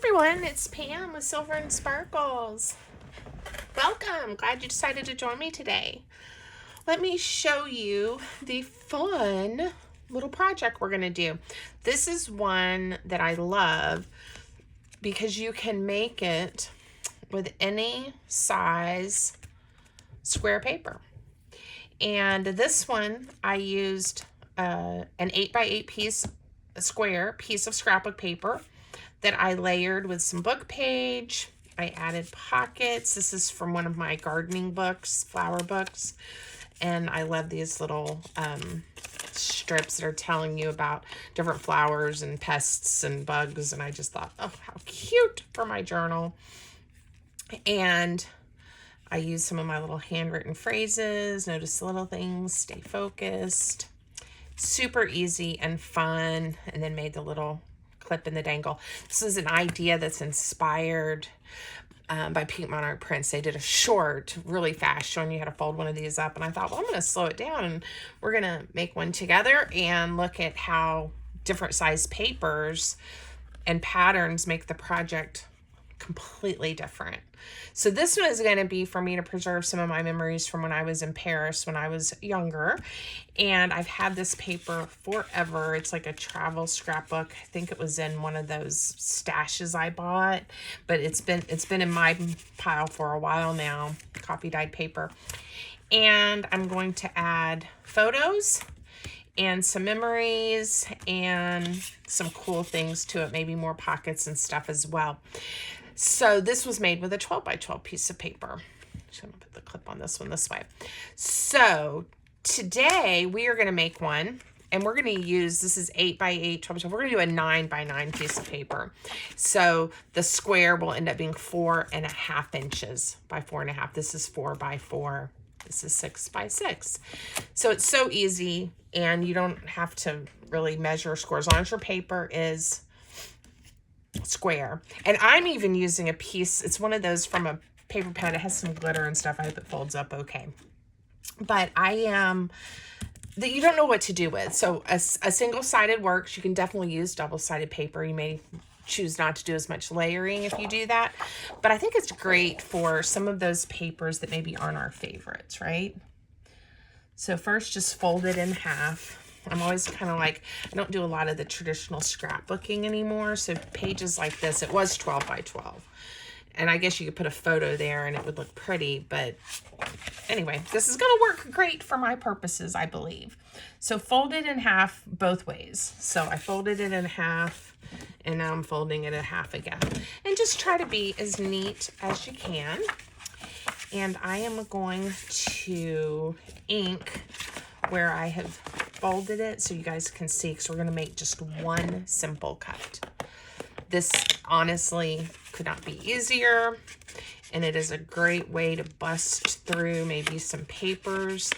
everyone, it's Pam with Silver and Sparkles. Welcome, glad you decided to join me today. Let me show you the fun little project we're going to do. This is one that I love because you can make it with any size square paper. And this one I used an 8x8 square piece of scrapbook paper that I layered with some book page. I added pockets. This is from one of my gardening books, flower books. And I love these little strips that are telling you about different flowers and pests and bugs. And I just thought, oh, how cute for my journal. And I used some of my little handwritten phrases, notice the little things, stay focused. Super easy and fun. And then made the little clip in the dangle. This is an idea that's inspired by Pink Monarch Prints. They did a short really fast showing you how to fold one of these up, and I thought, well, I'm going to slow it down and we're going to make one together and look at how different size papers and patterns make the project completely different. So this one is going to be for me to preserve some of my memories from when I was in Paris when I was younger. And I've had this paper forever. It's like a travel scrapbook. I think it was in one of those stashes I bought, but it's been in my pile for a while now, coffee dyed paper. And I'm going to add photos and some memories and some cool things to it, maybe more pockets and stuff as well. So this was made with a 12x12 piece of paper. I'm going to put the clip on this one this way. So today we are going to make one, and we're going to use, this is 8x8, 12x12. We're going to do a 9x9 piece of paper. So the square will end up being 4.5 inches by 4.5. This is 4x4. This is 6x6. So it's so easy, and you don't have to really measure square as long as your paper is square. And I'm even using a piece, it's one of those from a paper pad. It has some glitter and stuff. I hope it folds up okay. But I am, that you don't know what to do with. So a single-sided works. You can definitely use double-sided paper. You may choose not to do as much layering if you do that. But I think it's great for some of those papers that maybe aren't our favorites, right? So first, just fold it in half. I'm always kind of like, I don't do a lot of the traditional scrapbooking anymore. So pages like this, it was 12x12. And I guess you could put a photo there and it would look pretty. But anyway, this is going to work great for my purposes, I believe. So fold it in half both ways. So I folded it in half, and now I'm folding it in half again. And just try to be as neat as you can. And I am going to ink where I have folded it so you guys can see, because we're going to make just one simple cut. This honestly could not be easier, and it is a great way to bust through maybe some papers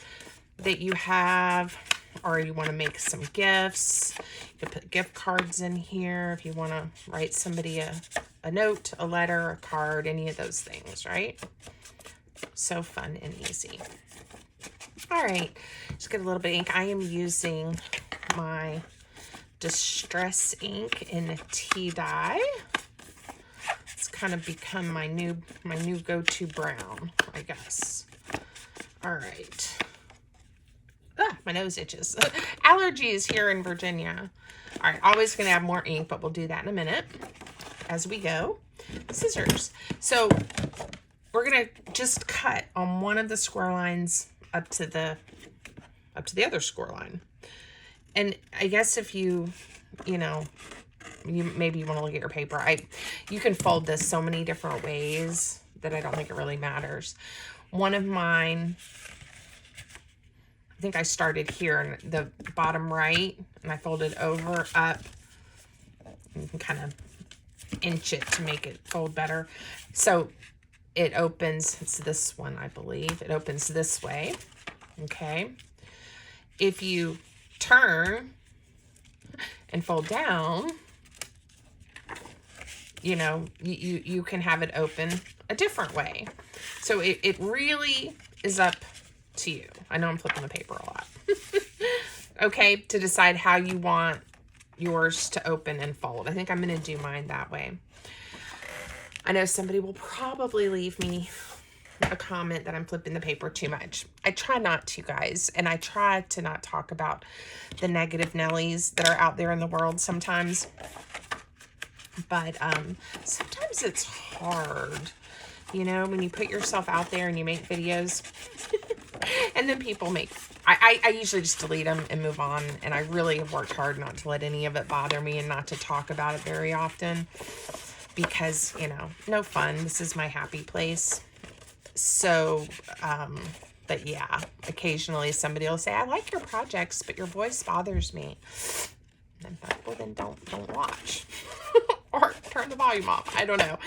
that you have, or you want to make some gifts. You can put gift cards in here if you want to write somebody a note, a letter, a card, any of those things, right? So fun and easy. All right, just get a little bit of ink. I am using my Distress ink in tea dye. It's kind of become my new go-to brown, I guess. All right. Ah, my nose itches. Allergies here in Virginia. All right, always going to have more ink, but we'll do that in a minute as we go. Scissors. So we're going to just cut on one of the square lines up to the other score line. And I guess if you maybe want to look at your paper, you can fold this so many different ways that I don't think it really matters. One of mine, I think I started here in the bottom right, and I folded over, up. You can kind of inch it to make it fold better. So it opens, it's this one, I believe. It opens this way, okay? If you turn and fold down, you can have it open a different way. So it really is up to you. I know I'm flipping the paper a lot. Okay, to decide how you want yours to open and fold. I think I'm going to do mine that way. I know somebody will probably leave me a comment that I'm flipping the paper too much. I try not to, guys, and I try to not talk about the negative Nellies that are out there in the world sometimes. But sometimes it's hard, you know, when you put yourself out there and you make videos and then people make, I usually just delete them and move on. And I really have worked hard not to let any of it bother me and not to talk about it very often because, you know, no fun. This is my happy place. So, but yeah, occasionally somebody will say, I like your projects, but your voice bothers me. And I'm like, well, then don't watch. Or turn the volume off. I don't know.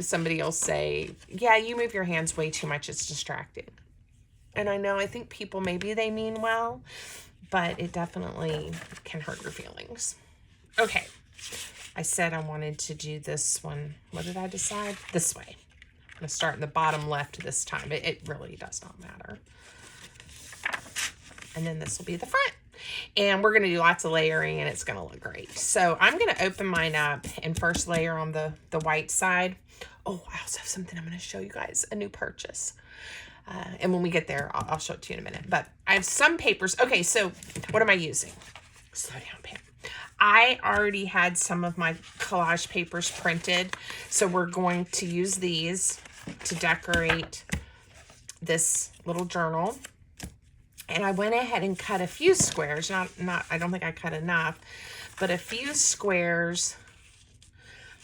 Somebody will say, yeah, you move your hands way too much. It's distracting. And I think people, maybe they mean well, but it definitely can hurt your feelings. Okay. I said I wanted to do this one. What did I decide? This way. I'm going to start in the bottom left this time. It really does not matter. And then this will be the front. And we're going to do lots of layering and it's going to look great. So I'm going to open mine up and first layer on the white side. Oh, I also have something I'm going to show you guys, a new purchase. And when we get there, I'll show it to you in a minute. But I have some papers. Okay, so what am I using? Slow down, Pam. I already had some of my collage papers printed. So we're going to use these to decorate this little journal. And I went ahead and cut a few squares. Not I don't think I cut enough, but a few squares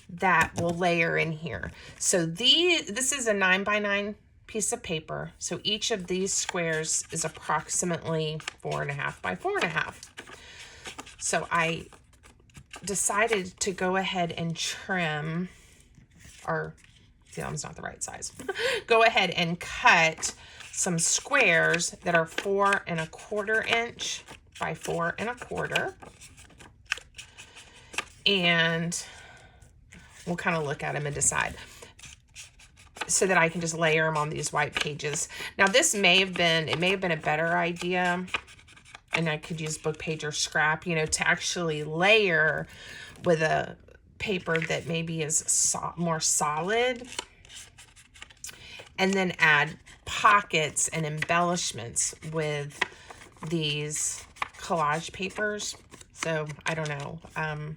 that will layer in here. So this is a 9x9 piece of paper. So each of these squares is approximately 4.5 by 4.5. So I decided to go ahead and trim, or see, that one's not the right size. Go ahead and cut some squares that are 4¼ inch by 4¼ and we'll kind of look at them and decide so that I can just layer them on these white pages. Now this may have been a better idea, and I could use book page or scrap, you know, to actually layer with a paper that maybe is more solid, and then add pockets and embellishments with these collage papers. So I don't know. I'm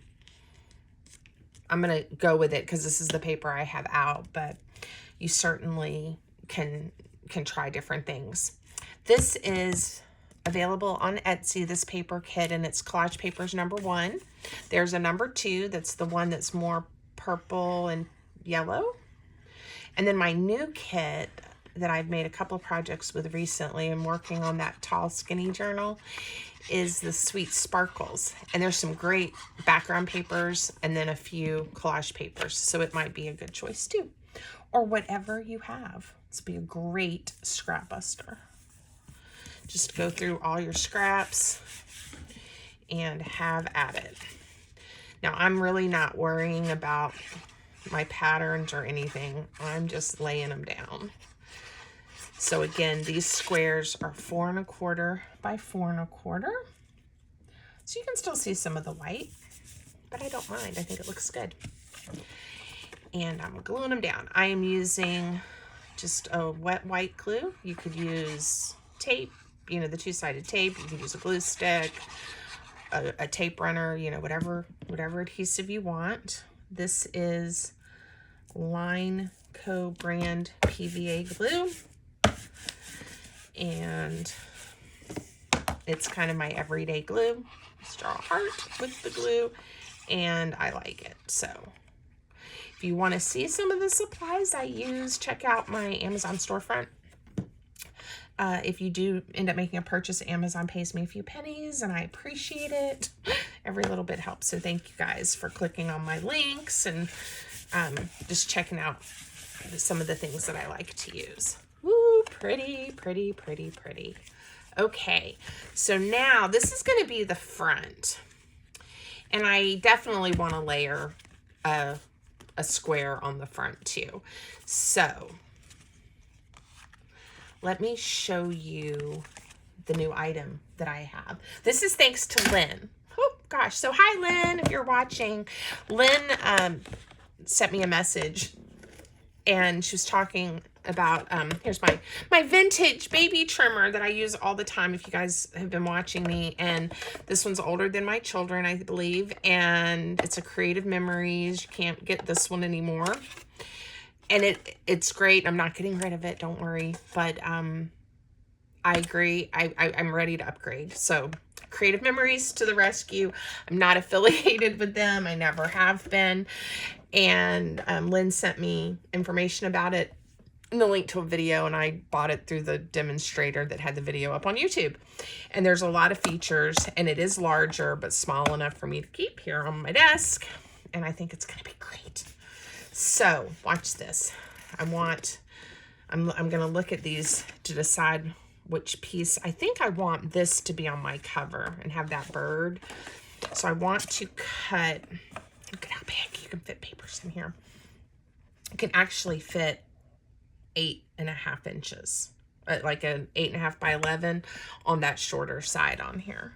going to go with it because this is the paper I have out, but you certainly can try different things. This is available on Etsy, this paper kit, and it's collage papers #1. There's a #2. That's the one that's more purple and yellow. And then my new kit that I've made a couple of projects with recently and working on that tall skinny journal is the Sweet Sparkles. And there's some great background papers and then a few collage papers. So it might be a good choice too. Or whatever you have. This would be a great scrap buster. Just go through all your scraps and have at it. Now I'm really not worrying about my patterns or anything. I'm just laying them down. So again, these squares are 4¼ by 4¼ So you can still see some of the white, but I don't mind. I think it looks good. And I'm gluing them down. I am using just a wet white glue. You could use tape, you know, the two-sided tape. You could use a glue stick, a tape runner, you know, whatever adhesive you want. This is Line Co. brand PVA glue. And it's kind of my everyday glue. Just draw a heart with the glue, and I like it. So if you want to see some of the supplies I use, check out my Amazon storefront. If you do end up making a purchase, Amazon pays me a few pennies, and I appreciate it. Every little bit helps. So thank you guys for clicking on my links and just checking out some of the things that I like to use. Woo, pretty, pretty, pretty, pretty. Okay, so now this is going to be the front. And I definitely want to layer a square on the front too. So let me show you the new item that I have. This is thanks to Lynn. Oh gosh, so hi Lynn, if you're watching. Lynn sent me a message, and she was talking about, here's my vintage baby trimmer that I use all the time if you guys have been watching me. And this one's older than my children, I believe. And it's a Creative Memories. You can't get this one anymore. And it's great. I'm not getting rid of it. Don't worry. But I agree. I'm ready to upgrade. So Creative Memories to the rescue. I'm not affiliated with them. I never have been. And Lynn sent me information about it and the link to a video, and I bought it through the demonstrator that had the video up on YouTube. And there's a lot of features, and it is larger, but small enough for me to keep here on my desk. And I think it's going to be great. So watch this. I'm going to look at these to decide which piece. I think I want this to be on my cover and have that bird. So I want to cut, look at how big you can fit papers in here. You can actually fit 8.5 inches, like an 8.5 by 11 on that shorter side on here.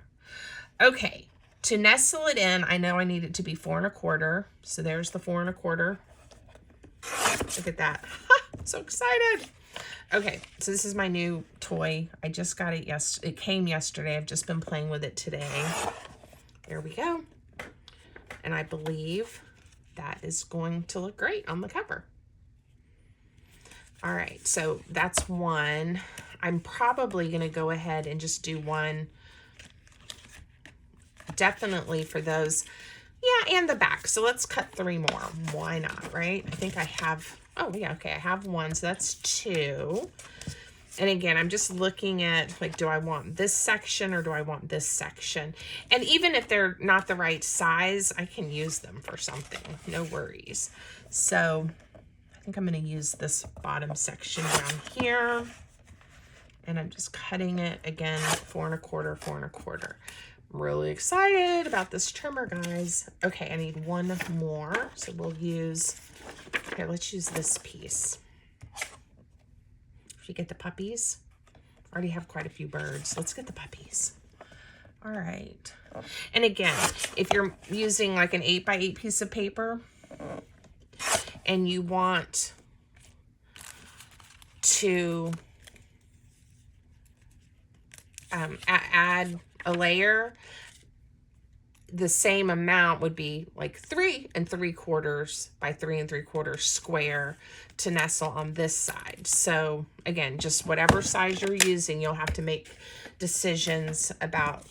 Okay, to nestle it in, I know I need it to be 4 1/4. So there's the 4 1/4. Look at that. I'm so excited. Okay, so this is my new toy. I just got it it came yesterday. I've just been playing with it today. There we go. And I believe that is going to look great on the cover. All right, so that's one. I'm probably going to go ahead and just do one. Definitely for those. Yeah, and the back. So let's cut 3 more. Why not, right? I think I have, oh yeah, okay, I have 1, so that's 2. And again, I'm just looking at, like, do I want this section or do I want this section? And even if they're not the right size, I can use them for something. No worries. So I think I'm going to use this bottom section down here. And I'm just cutting it, again, 4 1/4, 4 1/4. I'm really excited about this trimmer, guys. Okay, I need 1 more. So we'll use, here, let's use this piece. Should we get the puppies? I already have quite a few birds. Let's get the puppies. All right. And again, if you're using like an 8 by 8 piece of paper and you want to add a layer, the same amount would be like 3 3/4 by 3 3/4 square to nestle on this side. So again, just whatever size you're using, you'll have to make decisions about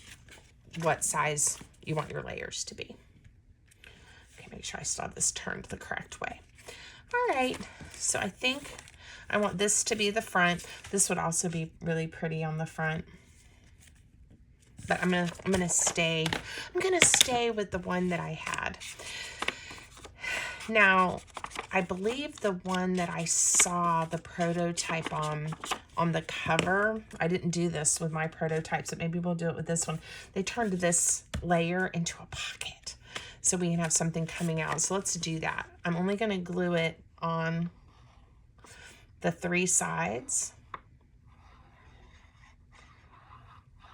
what size you want your layers to be. Okay, make sure I still have this turned the correct way. All right, so I think I want this to be the front. This would also be really pretty on the front. But I'm gonna stay with the one that I had. Now, I believe the one that I saw the prototype on the cover, I didn't do this with my prototypes, but maybe we'll do it with this one. They turned this layer into a pocket so we can have something coming out. So let's do that. I'm only gonna glue it on the 3 sides.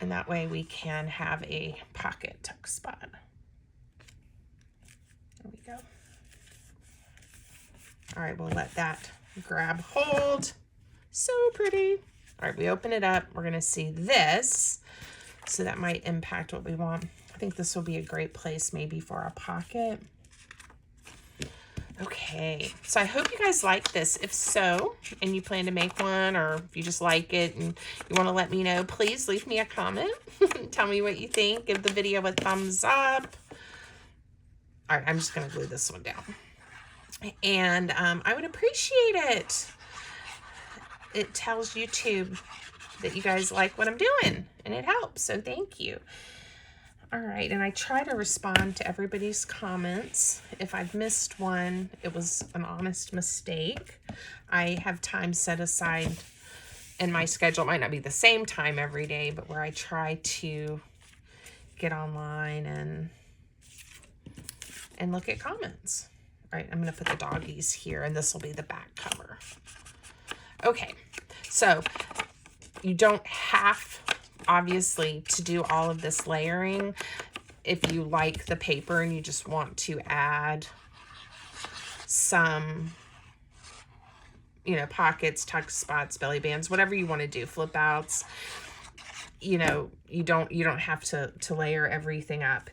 And that way we can have a pocket tuck spot. There we go. All right, we'll let that grab hold. So pretty. All right, we open it up. We're gonna see this. So that might impact what we want. I think this will be a great place maybe for a pocket. Okay, so I hope you guys like this. If so, and you plan to make one, or if you just like it and you want to let me know, please leave me a comment. Tell me what you think. Give the video a thumbs up. All right, I'm just going to glue this one down. And I would appreciate it. It tells YouTube that you guys like what I'm doing, and it helps, so thank you. All right, and I try to respond to everybody's comments. If I've missed one, it was an honest mistake. I have time set aside in my schedule. It might not be the same time every day, but where I try to get online and look at comments. All right, I'm gonna put the doggies here, and this will be the back cover. Okay, so you don't have, obviously, to do all of this layering. If you like the paper and you just want to add some, you know, pockets, tuck spots, belly bands, whatever you want to do, flip outs. You know, you don't have to layer everything up.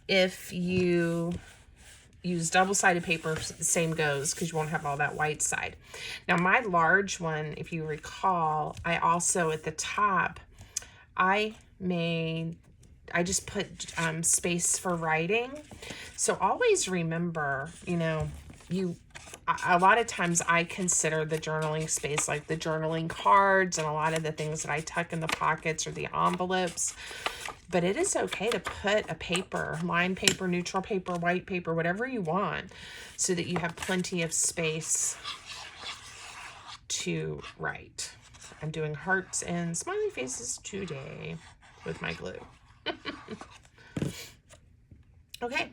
If you use double-sided paper, the same goes, because you won't have all that white side. Now my large one, if you recall, I also at the top, I just put space for writing. So always remember, you know, a lot of times I consider the journaling space like the journaling cards and a lot of the things that I tuck in the pockets or the envelopes. But it is okay to put a paper, lined paper, neutral paper, white paper, whatever you want, so that you have plenty of space to write. I'm doing hearts and smiley faces today with my glue. Okay,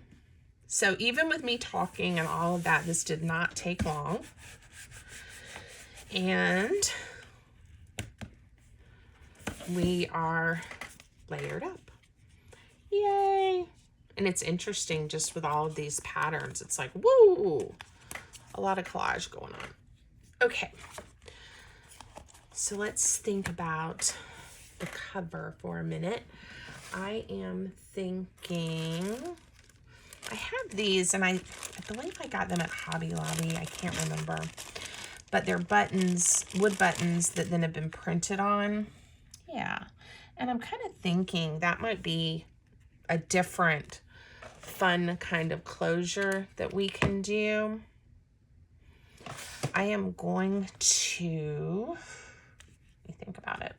so even with me talking and all of that, this did not take long. And we are layered up. Yay! And it's interesting just with all of these patterns. It's like, woo! A lot of collage going on. Okay. So let's think about the cover for a minute. I am thinking, I have these, and I believe I got them at Hobby Lobby. I can't remember. But they're buttons, wood buttons that then have been printed on. Yeah. And I'm kind of thinking that might be a different fun kind of closure that we can do. I am going to, let me think about it.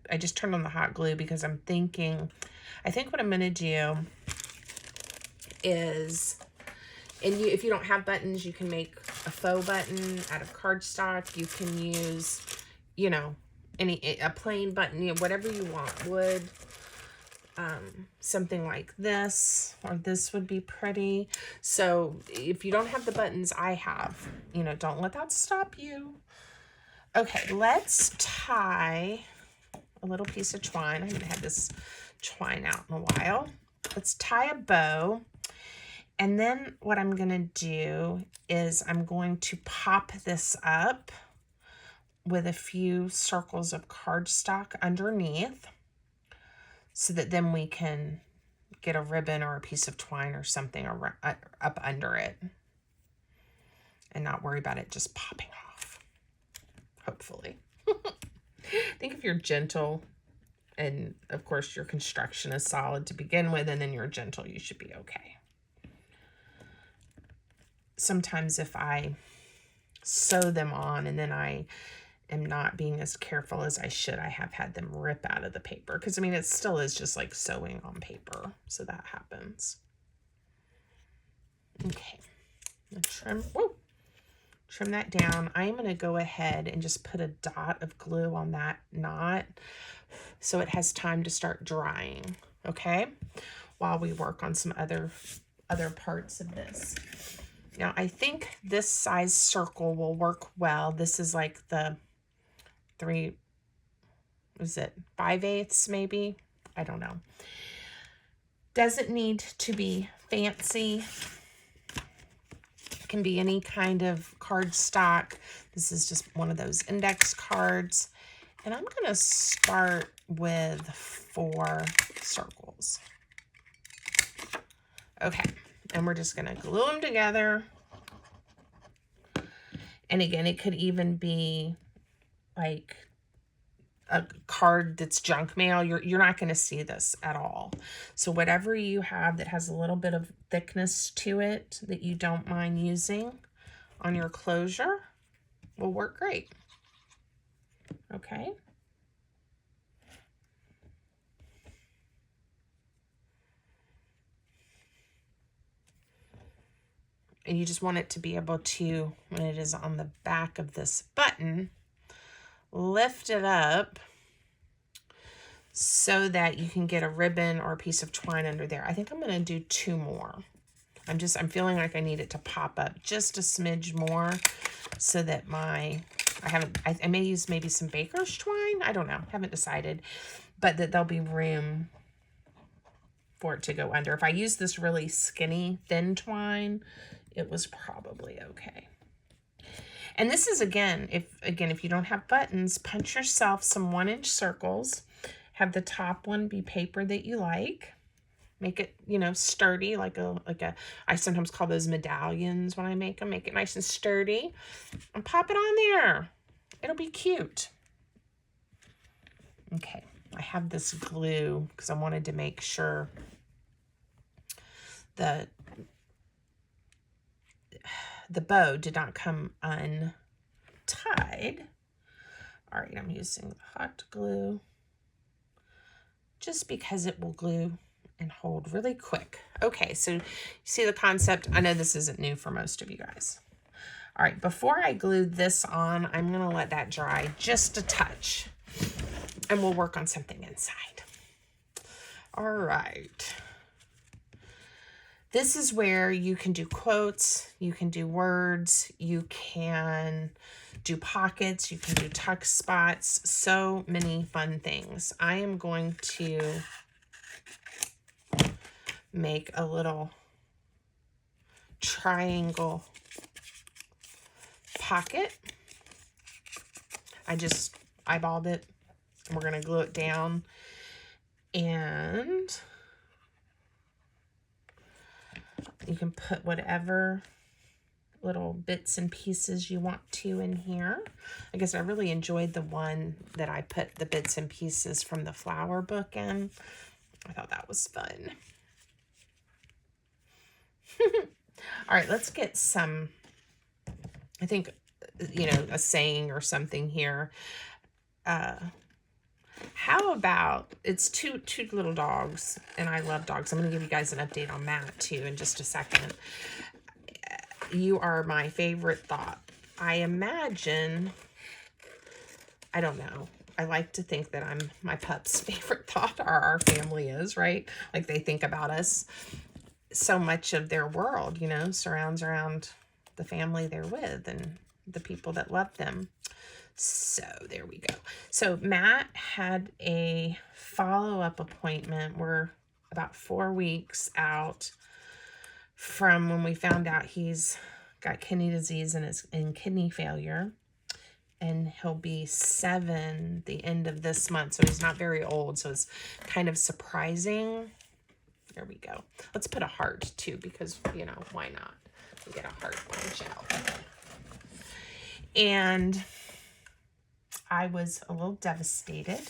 I just turned on the hot glue because I'm thinking, I think what I'm going to do is, and if you don't have buttons, you can make a faux button out of cardstock. You can use, you know, a plain button, you know, whatever you want. Wood, something like this, or this would be pretty. So if you don't have the buttons I have, you know, don't let that stop you. Okay, let's tie a little piece of twine. I haven't had this twine out in a while. Let's tie a bow. And then what I'm going to do is I'm going to pop this up with a few circles of cardstock underneath so that then we can get a ribbon or a piece of twine or something up under it and not worry about it just popping off, hopefully. I think if you're gentle, and of course your construction is solid to begin with, and then you're gentle, you should be okay. Sometimes if I sew them on and then I am not being as careful as I should, I have had them rip out of the paper. Because, I mean, it still is just like sewing on paper. So that happens. Okay. Trim that down. I'm going to go ahead and just put a dot of glue on that knot so it has time to start drying. Okay? While we work on some other parts of this. Now, I think this size circle will work well. This is like the 5/8 maybe? I don't know. Doesn't need to be fancy. It can be any kind of cardstock. This is just one of those index cards. And I'm going to start with 4 circles. Okay. And we're just going to glue them together. And again, it could even be like a card that's junk mail. You're not going to see this at all. So whatever you have that has a little bit of thickness to it that you don't mind using on your closure will work great. Okay. And you just want it to be able to, when it is on the back of this button, lift it up so that you can get a ribbon or a piece of twine under there. I think I'm going to do 2 more. I'm feeling like I need it to pop up just a smidge more so that I may use maybe some baker's twine. I don't know. Haven't decided. But that there'll be room for it to go under. If I use this really skinny, thin twine, it was probably okay. And this is, again, if you don't have buttons, punch yourself some 1-inch circles. Have the top one be paper that you like. Make it, you know, sturdy, like a, I sometimes call those medallions when I make them. Make it nice and sturdy. And pop it on there. It'll be cute. Okay, I have this glue because I wanted to make sure the bow did not come untied. All right, I'm using the hot glue just because it will glue and hold really quick. Okay, so you see the concept. I know this isn't new for most of you guys. All right, before I glue this on, I'm gonna let that dry just a touch and we'll work on something inside. All right. This is where you can do quotes, you can do words, you can do pockets, you can do tuck spots, so many fun things. I am going to make a little triangle pocket. I just eyeballed it. We're going to glue it down, and you can put whatever little bits and pieces you want to in here. I guess I really enjoyed the one that I put the bits and pieces from the flower book in. I thought that was fun. All right, let's get some, I think, you know, a saying or something here. How about, it's two little dogs, and I love dogs. I'm going to give you guys an update on that too in just a second. You are my favorite thought. I imagine, I don't know. I like to think that I'm my pup's favorite thought, or our family is, right? Like they think about us. So much of their world, you know, surrounds around the family they're with and the people that love them. So there we go. So Matt had a follow-up appointment. We're about 4 weeks out from when we found out he's got kidney disease and kidney failure. And he'll be 7 the end of this month. So he's not very old. So it's kind of surprising. There we go. Let's put a heart too, because, you know, why not? We get a heart punch out. And I was a little devastated,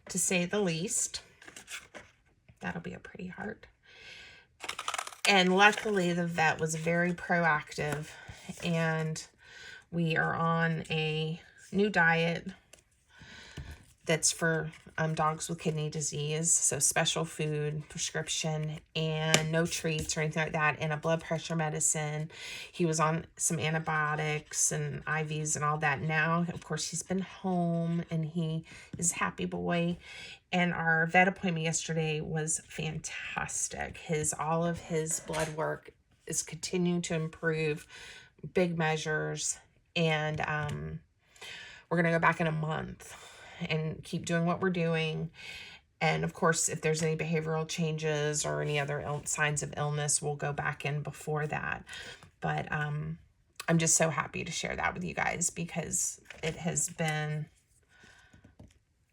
to say the least. That'll be a pretty heart. And luckily, the vet was very proactive, and we are on a new diet that's for dogs with kidney disease. So special food, prescription, and no treats or anything like that, and a blood pressure medicine. He was on some antibiotics and IVs and all that. Now, of course, he's been home and he is a happy boy. And our vet appointment yesterday was fantastic. All of his blood work is continuing to improve, big measures. And we're going to go back in a month and keep doing what we're doing. And of course, if there's any behavioral changes or any other signs of illness, we'll go back in before that. But I'm just so happy to share that with you guys, because it has been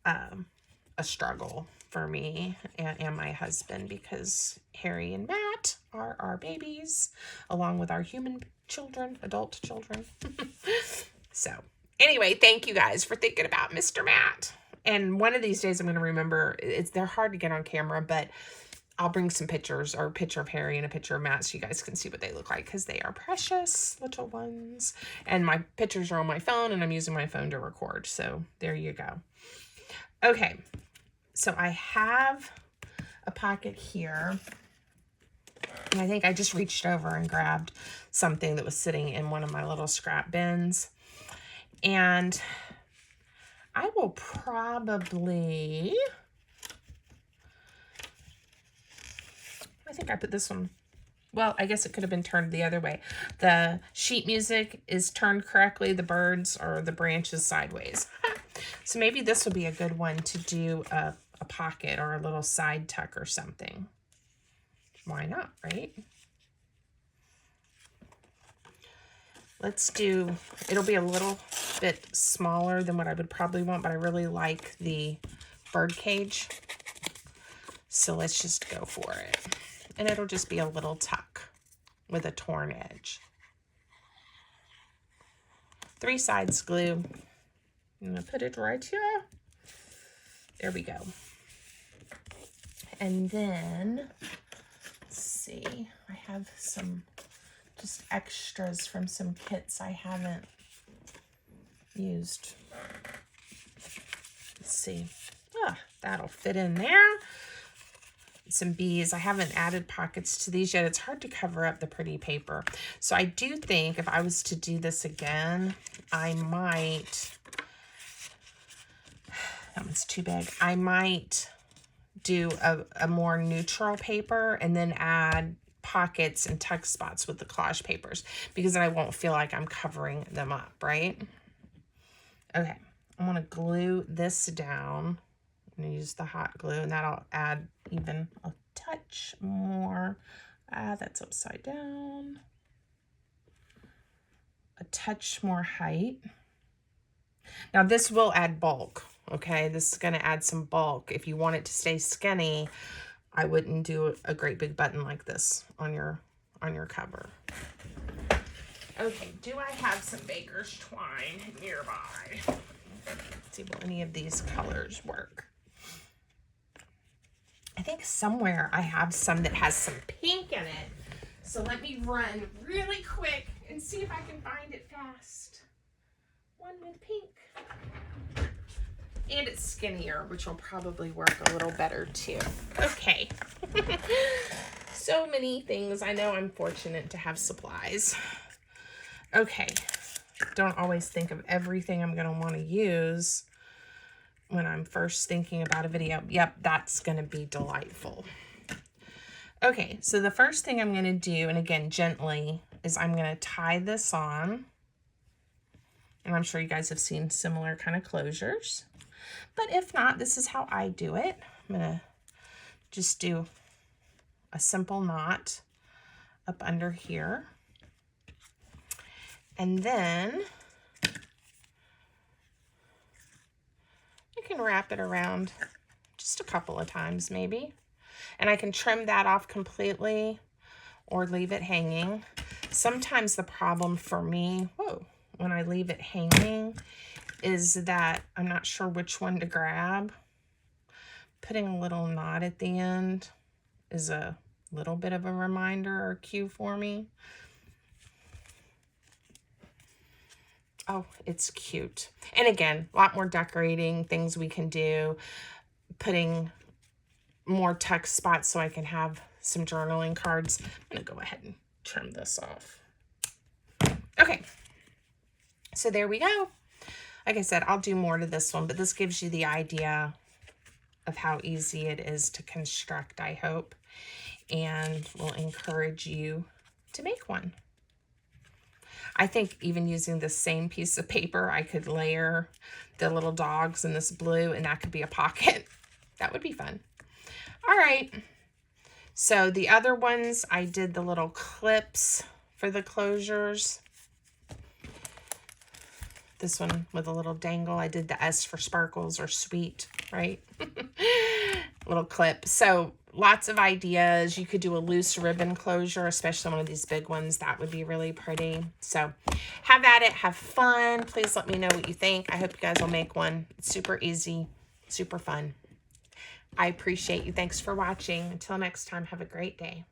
a struggle for me and my husband, because Harry and Matt are our babies, along with our human children, adult children. So anyway, thank you guys for thinking about Mr. Matt. And one of these days I'm going to remember, they're hard to get on camera, but I'll bring some pictures, or a picture of Harry and a picture of Matt, so you guys can see what they look like, because they are precious little ones. And my pictures are on my phone, and I'm using my phone to record. So there you go. Okay. So I have a pocket here. And I think I just reached over and grabbed something that was sitting in one of my little scrap bins. And I will probably, I think I put this one, well, I guess it could have been turned the other way. The sheet music is turned correctly. The birds or the branches sideways. So maybe this would be a good one to do a pocket or a little side tuck or something. Why not, right? Let's do, it'll be a little bit smaller than what I would probably want, but I really like the bird cage. So let's just go for it. And it'll just be a little tuck with a torn edge. 3 sides glue. I'm gonna put it right here. There we go. And then, let's see, I have some just extras from some kits I haven't used. Let's see. That'll fit in there. Some bees. I haven't added pockets to these yet. It's hard to cover up the pretty paper. So I do think if I was to do this again, I might, that one's too big. I might do a more neutral paper and then add pockets and tuck spots with the collage papers, because then I won't feel like I'm covering them up, right? Okay, I'm gonna glue this down. I'm gonna use the hot glue, and that'll add even a touch more. That's upside down. A touch more height. Now this will add bulk, okay? This is gonna add some bulk. If you want it to stay skinny, I wouldn't do a great big button like this on your cover. Okay, do I have some baker's twine nearby? Let's see, will any of these colors work? I think somewhere I have some that has some pink in it. So let me run really quick and see if I can find it fast. One with pink. And it's skinnier, which will probably work a little better too. Okay. So many things. I know I'm fortunate to have supplies. Okay. Don't always think of everything I'm going to want to use when I'm first thinking about a video. Yep, that's going to be delightful. Okay, so the first thing I'm going to do, and again, gently, is I'm going to tie this on. And I'm sure you guys have seen similar kind of closures. But if not, this is how I do it. I'm going to just do a simple knot up under here. And then you can wrap it around just a couple of times maybe. And I can trim that off completely or leave it hanging. Sometimes the problem for me, when I leave it hanging is that I'm not sure which one to grab. Putting a little knot at the end is a little bit of a reminder or cue for me. Oh, it's cute. And again, a lot more decorating, things we can do. Putting more tuck spots so I can have some journaling cards. I'm going to go ahead and trim this off. Okay. So there we go. Like I said, I'll do more to this one, but this gives you the idea of how easy it is to construct, I hope, and will encourage you to make one. I think even using the same piece of paper, I could layer the little dogs in this blue, and that could be a pocket. That would be fun. All right. So the other ones, I did the little clips for the closures. This one with a little dangle. I did the S for sparkles or sweet, right? Little clip. So lots of ideas. You could do a loose ribbon closure, especially one of these big ones. That would be really pretty. So have at it. Have fun. Please let me know what you think. I hope you guys will make one. It's super easy, super fun. I appreciate you. Thanks for watching. Until next time, have a great day.